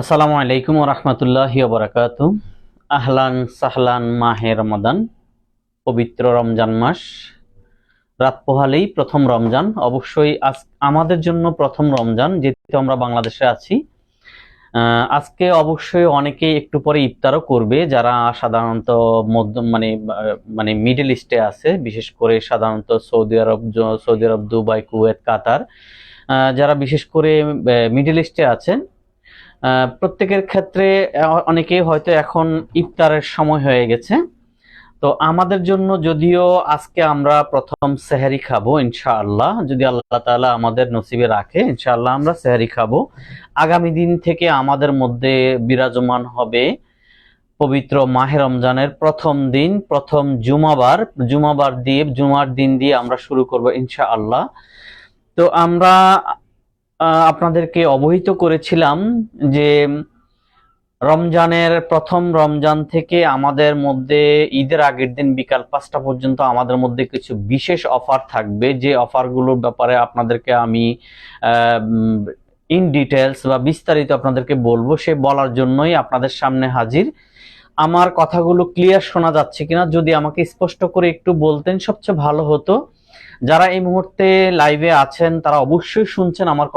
আসসালামু আলাইকুম ওয়া রাহমাতুল্লাহি ওয়া বারাকাতুহু। আহলান সাহলান, মাহে রমাদান, পবিত্র রমজান মাস। রাত পোহালেই প্রথম রমজান। অবশ্যই আজ আমাদের জন্য প্রথম রমজান, যেহেতু আমরা বাংলাদেশে আছি। আজকে অবশ্যই অনেকেই একটু পরে ইফতারও করবে, যারা সাধারণত মধ্য মানে মিডল ইস্টে আছে, বিশেষ করে সাধারণত সৌদি আরব, দুবাই, কুয়েত, কাতার, যারা বিশেষ করে মিডল ইস্টে আছেন। প্রত্যেকের ক্ষেত্রে অনেকেই হয়তো এখন ইফতারের সময় হয়ে গেছে। তো আমাদের জন্য যদিও আজকে আমরা প্রথম সেহরি খাবো ইনশাআল্লাহ, যদি আল্লাহ তাআলা আমাদের নসিবে রাখে, ইনশাআল্লাহ আমরা সেহরি খাবো। আগামী দিন থেকে আমাদের মধ্যে বিরাজমান হবে পবিত্র মাহে রমজানের প্রথম দিন, প্রথম জুমার দিন দিয়ে আমরা শুরু করব ইনশাআল্লাহ। তো আমরা আপনাদেরকে অবহিত করেছিলাম যে প্রথম রমজান থেকে আমাদের মধ্যে ঈদের আগের দিন বিকাল 5টা পর্যন্ত আমাদের মধ্যে কিছু বিশেষ অফার থাকবে, যে অফারগুলোর ব্যাপারে আপনাদেরকে আমি ইন ডিটেলস বা বিস্তারিত আপনাদেরকে বলবো। সে বলার জন্যই আপনাদের সামনে হাজির। আমার কথাগুলো ক্লিয়ার শোনা যাচ্ছে কিনা যদি আমাকে স্পষ্ট করে একটু বলতেন সবচেয়ে ভালো হতো। যারা এই মুহূর্তে লাইভে আছেন তারা অবশ্যই শুনছেন আমার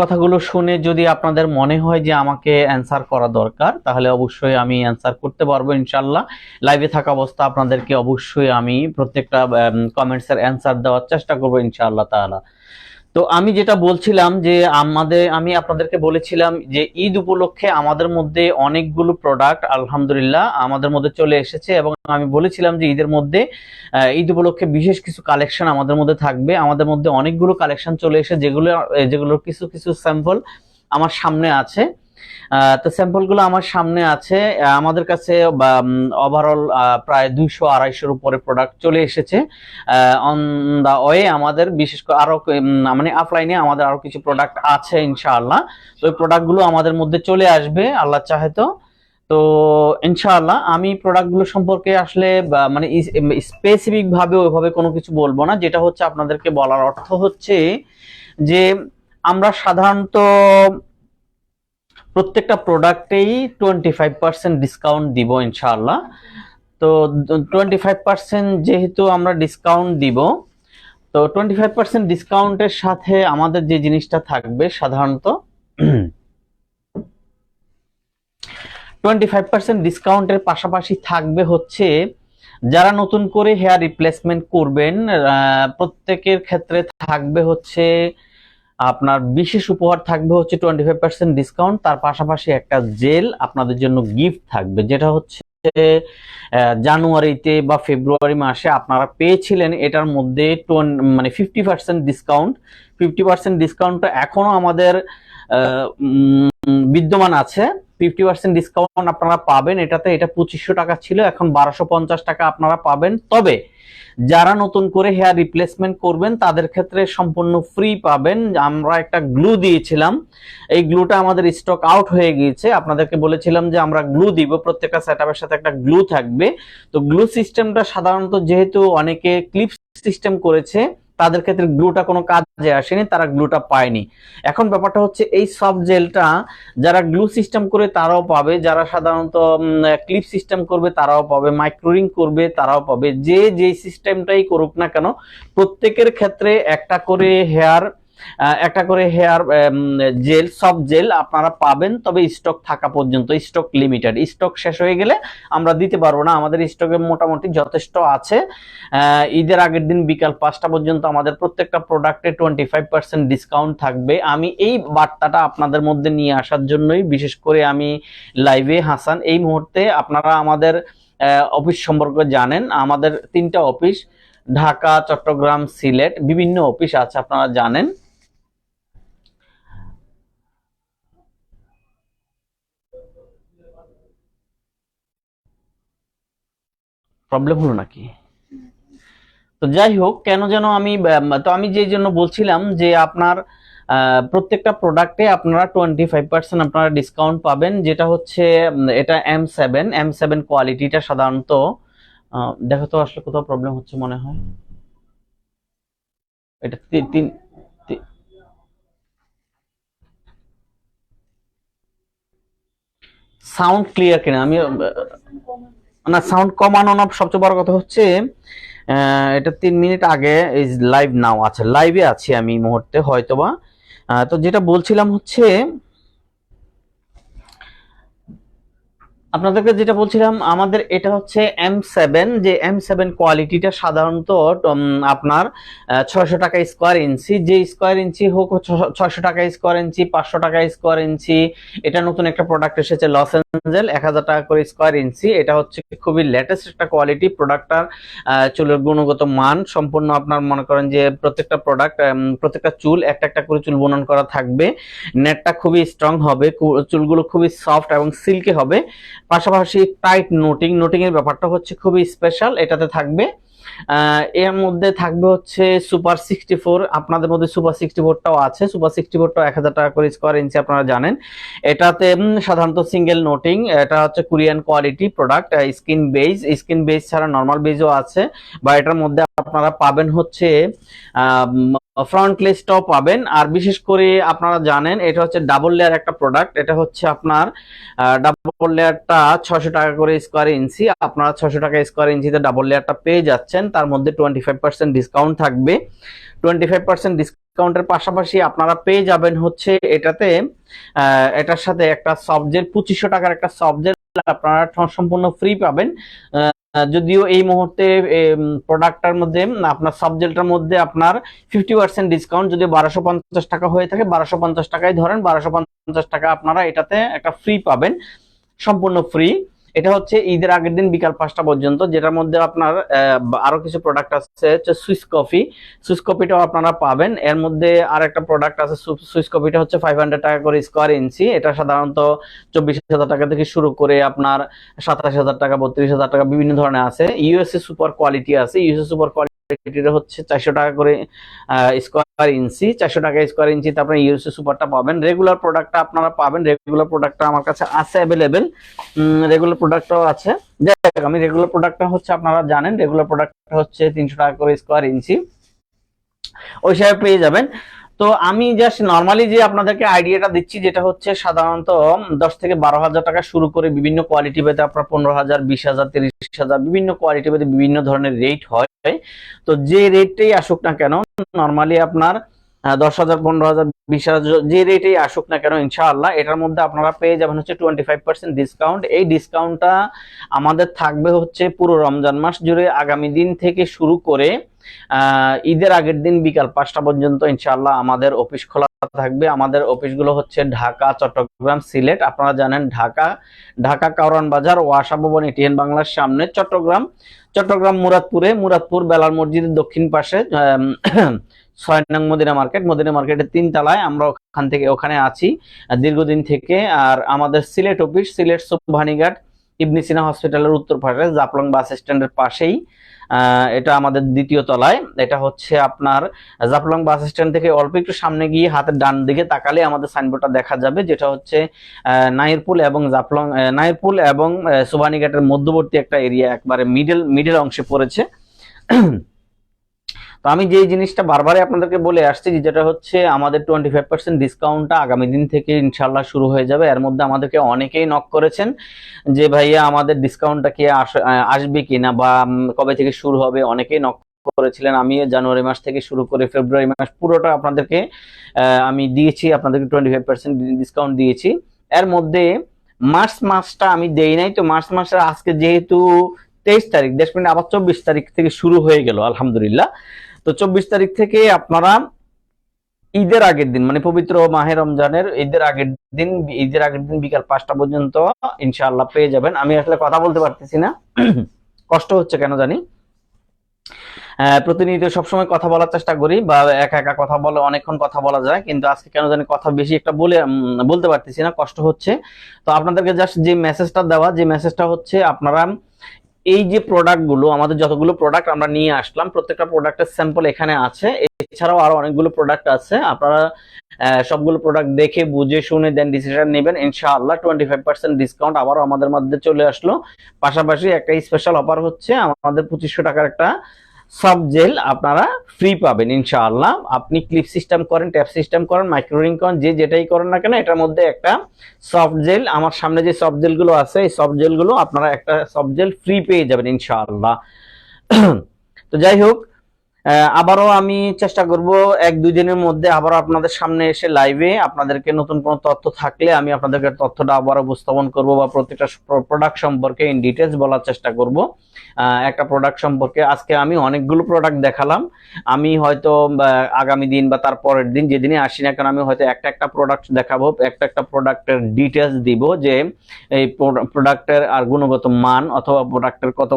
কথাগুলো শুনে যদি আপনাদের মনে হয় যে আমাকে অ্যান্সার করা দরকার, তাহলে অবশ্যই আমি অ্যান্সার করতে পারবো ইনশাল্লাহ। লাইভে থাকা অবস্থা আপনাদেরকে অবশ্যই আমি প্রত্যেকটা কমেন্টসের অ্যান্সার দেওয়ার চেষ্টা করবো ইনশাআল্লাহ তাআলা। তো আমি যেটা বলছিলাম যে আমি আপনাদেরকে বলেছিলাম যে ঈদ উপলক্ষে আমাদের মধ্যে অনেকগুলো প্রোডাক্ট আলহামদুলিল্লাহ আমাদের মধ্যে চলে এসেছে, এবং আমি বলেছিলাম যে ঈদ উপলক্ষে বিশেষ কিছু কালেকশন আমাদের মধ্যে থাকবে। আমাদের মধ্যে অনেকগুলো কালেকশন চলে এসে যেগুলোর কিছু কিছু স্যাম্পল আমার সামনে আছে। তো স্যাম্পলগুলো আমার সামনে আছে। আমাদের কাছে ওভারঅল প্রায় 200-250 উপরে প্রোডাক্ট চলে এসেছে। অন দা ওয়ে আমাদের বিশেষ করে আরো মানে অফলাইনে আমাদের আরো কিছু প্রোডাক্ট আছে ইনশাআল্লাহ। তো ওই প্রোডাক্টগুলো আমাদের মধ্যে চলে আসবে আল্লাহ চাহে তো। তো ইনশাআল্লাহ আমি প্রোডাক্টগুলো সম্পর্কে আসলে মানে স্পেসিফিক ভাবে ওইভাবে কোনো কিছু বলবো না। যেটা হচ্ছে আপনাদেরকে বলার অর্থ হচ্ছে যে আমরা সাধারণত প্রত্যেকটা প্রোডাক্টেই 25% ডিসকাউন্ট দিব ইনশাআল্লাহ। তো 25% যেহেতু আমরা ডিসকাউন্ট দিব, তো 25% ডিসকাউন্টের সাথে আমাদের যে জিনিসটা থাকবে সাধারণত 25% ডিসকাউন্টের পাশাপাশি থাকবে হচ্ছে যারা নতুন করে হেয়ার রিপ্লেসমেন্ট করবেন প্রত্যেকের ক্ষেত্রে থাকবে হচ্ছে আপনার বিশেষ উপহার থাকবে হচ্ছে 25% ডিসকাউন্ট। তার পাশাপাশি একটা জেল আপনাদের জন্য গিফট থাকবে, যেটা হচ্ছে জানুয়ারিতে বা ফেব্রুয়ারি মাসে আপনারা পেয়েছিলেন। এটার মধ্যে 50% ডিসকাউন্ট। 50% ডিসকাউন্টটা এখনো আমাদের বিদ্যমান আছে। 50% ডিসকাউন্ট আপনারা পাবেন। এটা 2500 টাকা ছিল, এখন 1250 টাকা আপনারা পাবেন। তবে যারা নতুন করে হেয়ার রিপ্লেসমেন্ট করবেন তাদের ক্ষেত্রে সম্পূর্ণ ফ্রি পাবেন। আমরা একটা গ্লু দিয়েছিলাম, এই গ্লুটা আমাদের স্টক আউট হয়ে গিয়েছে। আপনাদেরকে বলেছিলাম যে আমরা গ্লু দিব, প্রত্যেকটা সেটআপের সাথে একটা গ্লু থাকবে। তো গ্লু সিস্টেমটা সাধারণত যেহেতু অনেকে ক্লিপ সিস্টেম করেছে, তাদের ক্ষেত্রে গ্লুটা কোনো কাজে আসেনি, তারা গ্লুটা পায়নি। এখন ব্যাপারটা হচ্ছে এই সফট জেলটা যারা গ্লু সিস্টেম করে তারাও পাবে, যারা সাধারণত ক্লিপ সিস্টেম করবে তারাও পাবে, মাইক্রোরিং করবে তারাও পাবে। যে সিস্টেমটাই করুক না কেন, প্রত্যেকের ক্ষেত্রে একটা করে হেয়ার জেল, সফট জেল আপনারা পাবেন। তবে স্টক থাকা পর্যন্ত, স্টক লিমিটেড, স্টক শেষ হয়ে গেলে আমরা দিতে পারবো না। আমাদের স্টকে মোটামুটি যথেষ্ট আছে। ঈদের আগের দিন বিকাল 5টা পর্যন্ত আমাদের প্রত্যেকটা প্রোডাক্টে 25% ডিসকাউন্ট থাকবে। আমি এই বার্তাটা আপনাদের মধ্যে নিয়ে আসার জন্যই বিশেষ করে আমি লাইভে হাসান। এই মুহূর্তে আপনারা আমাদের অফিস সম্পর্কে জানেন, আমাদের 3টা অফিস, ঢাকা, চট্টগ্রাম, সিলেট, বিভিন্ন অফিস আছে আপনারা জানেন। প্রবলেম হলো নাকি? তো যাই হোক, কেন যেন আমি যে জন্য বলছিলাম যে আপনার প্রত্যেকটা প্রোডাক্টে আপনারা 25% আপনারা ডিসকাউন্ট পাবেন। যেটা হচ্ছে এটা M7 কোয়ালিটিটা সাধারণত দেখো তো আসলে কোথাও প্রবলেম হচ্ছে মনে হয়। এটা তিন সাউন্ড ক্লিয়ার কিনা, আমি না সাউন্ড কমানো না, সবচেয়ে বড় কথা হচ্ছে এটা 3 মিনিট আগে এই লাইভ নাও আছে, লাইভে আছি আমি এই মুহূর্তে হয়তোবা। তো যেটা বলছিলাম হচ্ছে আপনাদেরকে যেটা বলছিলাম, আমাদের এটা হচ্ছে M7, যে M7 কোয়ালিটিটা সাধারণত আপনার 600 টাকা স্কোয়ার ইঞ্চি, যে স্কোয়ার ইঞ্চি হোক 600 টাকা স্কোয়ার ইঞ্চি, 500 টাকা স্কোয়ার ইঞ্চি। এটা নতুন একটা প্রোডাক্ট এসেছে লস এঞ্জেল, 1000 টাকা করে স্কোয়ার ইঞ্চি। এটা হচ্ছে খুবই লেটেস্ট একটা কোয়ালিটি প্রোডাক্টটার। চুলের গুণগত মান সম্পূর্ণ আপনার মনে করেন যে প্রত্যেকটা প্রোডাক্ট, প্রত্যেকটা চুল একটা একটা করে চুল বুনন করা থাকবে। নেটটা খুবই স্ট্রং হবে, চুলগুলো খুবই সফট এবং সিল্কি হবে। পাশাপাশি টাইট নোটিং এর ব্যাপারটা হচ্ছে খুবই স্পেশাল এটাতে থাকবে। এর মধ্যে থাকবে হচ্ছে সুপার 64, আপনাদের মধ্যে সুপার 64টাও আছে, সুপার 64টাও 1000 টাকা করে স্কোয়ার ইঞ্চি আপনারা জানেন। এটাতে সাধারণত সিঙ্গেল নোটিং, এটা হচ্ছে Korean quality product, skin base ছাড়া নর্মাল বেজও আছে। বা এটার মধ্যে আপনারা পাবেন হচ্ছে ফ্রন্ট লেসটাও পাবেন। আর বিশেষ করে আপনারা জানেন এটা হচ্ছে ডাবল লেয়ার একটা প্রোডাক্ট, এটা হচ্ছে আপনার ডাবল লেয়ারটা 600 টাকা করে স্কোয়ার ইঞ্চি, আপনারা 600 টাকা স্কোয়ার ইঞ্চিতে ডাবল লেয়ারটা পেয়ে যাচ্ছেন। তার মধ্যে 25% ডিসকাউন্ট থাকবে। 25% ডিসকাউন্টের পাশাপাশি আপনারা পেয়ে যাবেন হচ্ছে এটাতে এটার সাথে একটা সফটজেল 2500 টাকার একটা সফটজেল আপনারা সম্পূর্ণ ফ্রি পাবেন। যদিও এই মুহূর্তে প্রোডাক্টটার মধ্যে আপনার সাবজেক্টটার মধ্যে আপনার 50% ডিসকাউন্ট, যদি 1250 টাকা হয়ে থাকে 1250 টাকায় ধরেন, 1250 টাকা আপনারা এটাতে একটা ফ্রি পাবেন, সম্পূর্ণ ফ্রি। এটা হচ্ছে ঈদের আগের দিন বিকাল 5টা পর্যন্ত, যেটার মধ্যে আপনার আরো কিছু প্রোডাক্ট আছে হচ্ছে সুইস কফিটাও আপনারা পাবেন। এর মধ্যে আর একটা প্রোডাক্ট আছে, সুইস কফিটা হচ্ছে 500 টাকা করে স্কোয়ার ইঞ্চি। এটা সাধারণত 24,000 টাকা থেকে শুরু করে আপনার 27,000 টাকা, 32,000 টাকা বিভিন্ন ধরনের আছে। ইউএসএ সুপার কোয়ালিটি আছে, ইউএসএ সুপার কোয়ালিটি হচ্ছে 400 টাকা করে স্কোয়ার ইঞ্চি, 400 টাকা স্কোয়ার ইঞ্চিতে আপনার ইউএসএ সুপারটা পাবেন। রেগুলার প্রোডাক্টটা আপনারা পাবেন, রেগুলার প্রোডাক্টটা আমার কাছে আছে অ্যাভেলেবেল, রেগুলার প্রোডাক্টটাও আছে। যাই হোক, আমি রেগুলার প্রোডাক্টটা হচ্ছে আপনারা জানেন রেগুলার প্রোডাক্টটা হচ্ছে 300 টাকা করে স্কোয়ার ইঞ্চি, ওই হিসাবে পেয়ে যাবেন। তো আমি জাস্ট নর্মালি যে আপনাদেরকে আইডিয়াটা দিচ্ছি, যেটা হচ্ছে সাধারণত 10 থেকে 12,000 টাকা শুরু করে বিভিন্ন কোয়ালিটি ভেদে আপনার 15,000, 20,000, 30,000 বিভিন্ন কোয়ালিটি ভেদে বিভিন্ন ধরনের রেট হয়। তো যে রেটটাই আসুক না কেন, নর্মালি আপনার 10,000, 15,000, 20,000 যে রেটেই আসুক না কেন ইনশাআল্লাহ এটার মধ্যে আপনারা পেয়ে যাবেন হচ্ছে 25% ডিসকাউন্ট। এই ডিসকাউন্টটা আমাদের থাকবে হচ্ছে পুরো রমজান মাস জুড়ে, আগামী দিন থেকে শুরু করে ঈদের আগের দিন বিকাল 5টা পর্যন্ত ইনশাআল্লাহ আমাদের অফিস খোলা থাকবে। আমাদের অফিসগুলো হচ্ছে ঢাকা, চট্টগ্রাম, সিলেট। আপনারা জানেন ঢাকা কারওয়ান বাজার, ওয়াসা ভবন, এটিএন বাংলার সামনে। চট্টগ্রাম মুরাদপুর বেলাল মসজিদের দক্ষিণ পাশে 6 নং মদিনা মার্কেটের 3 তলায় আমরা ওখানে আছি দীর্ঘদিন থেকে। আর আমাদের সিলেট অফিস, সিলেট সুবহানীঘাট ইবনে সিনা হসপিটালের উত্তর পাশে জাফলং বাস স্ট্যান্ডের পাশেই, এটা আমাদের 2য় তলায়। এটা হচ্ছে আপনার জাফলং বাস স্ট্যান্ড থেকে অল্প একটু সামনে গিয়ে হাতের ডান দিকে তাকালে আমাদের সাইনবোর্ডটা দেখা যাবে, যেটা হচ্ছে নাইরপুল এবং সুবহানীঘাটের মধ্যবর্তী একটা এরিয়া, একবারে মিডল অংশে পড়েছে। তো আমি যে জিনিসটা বারবারই আপনাদেরকে বলে আসছি, যেটা হচ্ছে আমাদের 25% ডিসকাউন্টটা আগামী দিন থেকে ইনশাআল্লাহ শুরু হয়ে যাবে। এর মধ্যে আমাদেরকে অনেকেই নক করেছেন যে ভাইয়া আমাদের ডিসকাউন্টটা কি আসবে কিনা বা কবে থেকে শুরু হবে, অনেকেই নক করেছিলেন। আমি জানুয়ারি মাস থেকে শুরু করে ফেব্রুয়ারি মাস পুরোটা আপনাদেরকে আমি দিয়েছি, আপনাদেরকে 25% ডিসকাউন্ট দিয়েছি। এর মধ্যে মার্চ মাসটা আমি দেই নাই। তো মার্চ মাসের আজকে যেহেতু 23 তারিখ, 10 মিনিট আবার 24 তারিখ থেকে শুরু হয়ে গেল আলহামদুলিল্লাহ। তো 24 তারিখ থেকে আপনারা ঈদের আগের দিন, মানে পবিত্র মাহে রমজানের ঈদের আগের দিন বিকাল 5টা পর্যন্ত ইনশাআল্লাহ পেয়ে যাবেন। আমি আসলে কথা বলতে পারতেছি না, কষ্ট হচ্ছে কেন জানি। প্রতিনিয়ত সবসময় কথা বলার চেষ্টা করি, বা একা কথা বলে অনেকক্ষণ কথা বলা যায়, কিন্তু আজকে কেন জানি কথা বেশি একটা বলতে পারতেছি না, কষ্ট হচ্ছে। তো আপনাদেরকে জাস্ট যে মেসেজটা দেওয়া, যে মেসেজটা হচ্ছে আপনারা এই যে প্রোডাক্টগুলো, আমাদের যতগুলো প্রোডাক্ট আমরা নিয়ে আসলাম প্রত্যেকটা প্রোডাক্টের স্যাম্পল এখানে আছে। এছাড়াও আরো অনেকগুলো প্রোডাক্ট আছে, আপনারা সবগুলো প্রোডাক্ট দেখে বুঝে শুনে দেন ডিসিশন নেবেন ইনশাআল্লাহ। 25% ডিসকাউন্ট আবারও আমাদের মধ্যে চলে আসলো। পাশাপাশি একটা স্পেশাল অফার হচ্ছে আমাদের 2500 টাকার একটা সফট জেল আপনারা ফ্রি পাবেন ইনশাআল্লাহ। আপনি ক্লিপ সিস্টেম করেন, ট্যাপ সিস্টেম করেন, মাইক্রোরিং করেন, যে যেটাই করেন না কেন, এটার মধ্যে একটা সফট জেল, আমার সামনে যে সফট জেলগুলো আছে এই সফট জেলগুলো আপনারা একটা সফট জেল ফ্রি পেয়ে যাবেন ইনশাআল্লাহ। তো যাই হোক, আবারও আমি চেষ্টা করব 1-2 দিনের মধ্যে আবারও আপনাদের সামনে এসে লাইভে আপনাদেরকে নতুন কোনো তথ্য থাকলে আমি আপনাদেরকে তথ্যটা আবার উপস্থাপন করব, বা প্রত্যেকটা প্রোডাক্ট সম্পর্কে ইন ডিটেলস বলার চেষ্টা করব। একটা প্রোডাক্ট সম্পর্কে আজকে আমি অনেকগুলো প্রোডাক্ট দেখালাম। আমি হয়তো আগামী দিন বা তার পরের দিন, যেদিনই আসি না কেন, আমি হয়তো একটা প্রোডাক্ট দেখাবো, একটা প্রোডাক্টের ডিটেলস দিব, যে এই প্রোডাক্টের আর গুণগত মান অথবা প্রোডাক্টের কত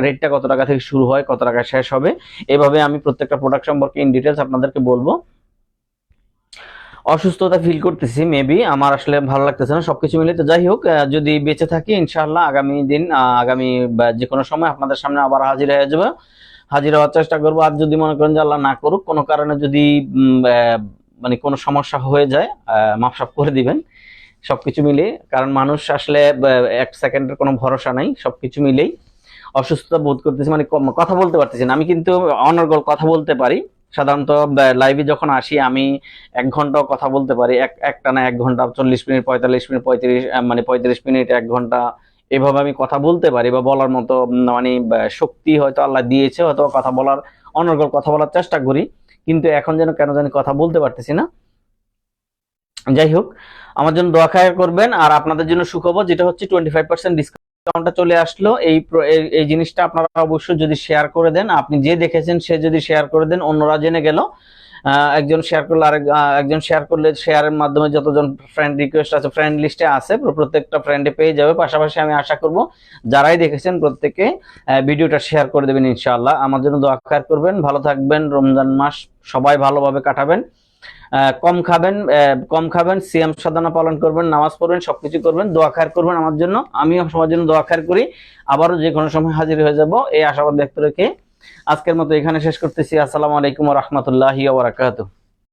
রেটটা কত টাকা থেকে শুরু হয়, কত টাকা শেষ হবে, এভাবে আমি প্রত্যেকটা প্রোডাক্ট সম্পর্কে ইন ডিটেলস আপনাদেরকে বলবো। অসুস্থতা ফিল করতেছি, মেবি আমার আসলে ভালো লাগতেছে না সবকিছু মিলে। তো যাই হোক, যদি বেঁচে থাকি ইনশাআল্লাহ আগামী দিন, আগামী যে কোনো সময় আপনাদের সামনে আবার হাজির হয়ে যাবে, হাজির হওয়ার চেষ্টা করবো। আর যদি মনে করেন যে আল্লাহ না করুক কোনো কারণে যদি মানে কোনো সমস্যা হয়ে যায়, মাফ করে দিবেন সবকিছু মিলে, কারণ মানুষ আসলে 1 সেকেন্ডের কোনো ভরসা নাই। সবকিছু মিলেই অসুস্থতা বোধ করতেছি, মানে কথা বলতে পারতেছি না। আমি কিন্তু অনর্গল কথা বলতে পারি, সাধারণত লাইভে যখন আসি আমি 1 ঘন্টাও কথা বলতে পারি, একটানা 1 ঘন্টা, 40 মিনিট, 45 মিনিট, 35 মিনিট, 1 ঘন্টা, এভাবে আমি কথা বলতে পারি, বা বলার মতো মানে শক্তি হয়তো আল্লাহ দিয়েছে, হয়তো কথা বলার, অনর্গল কথা বলার চেষ্টা করি, কিন্তু এখন যেন কেন জানি কথা বলতে পারতেছি না। যাই হোক, আমার জন্য দোয়া খায়ের করবেন। আর আপনাদের জন্য সুখবর, যেটা হচ্ছে 25% ডিসকাউন্টটা চলে আসলো। এই জিনিসটা আপনারা অবশ্যই যদি শেয়ার করে দেন, আপনি যে দেখেছেন সে যদি শেয়ার করে দেন, অন্যরা জেনে গেল। একজন শেয়ার করলে একজন শেয়ার করলে, শেয়ারের মাধ্যমে যতজন ফ্রেন্ড রিকোয়েস্ট আছে, ফ্রেন্ড লিস্টে আছে, প্রত্যেকটা ফ্রেন্ডে পেয়ে যাবে। পাশাপাশি আমি আশা করব যারাই দেখেছেন প্রত্যেকে ভিডিওটা শেয়ার করে দেবেন ইনশাআল্লাহ। আমার জন্য দোয়া খায়ের করবেন। ভালো থাকবেন, রমজান মাস সবাই ভালোভাবে কাটাবেন, কম খাবেন, সিয়াম সাধনা পালন করবেন, নামাজ পড়বেন, সবকিছু করবেন, দোয়া খায়ের করবেন আমার জন্য। আমিও সবার জন্য দোয়া খায়ের করি। আবারও যে কোনো সময় হাজির হয়ে যাব এই আশাবাদ ব্যক্ত রেখে আজকের মতো এখানে শেষ করতেছি। আসসালামু আলাইকুম ওয়া রাহমাতুল্লাহি ওয়া বারাকাতুহু।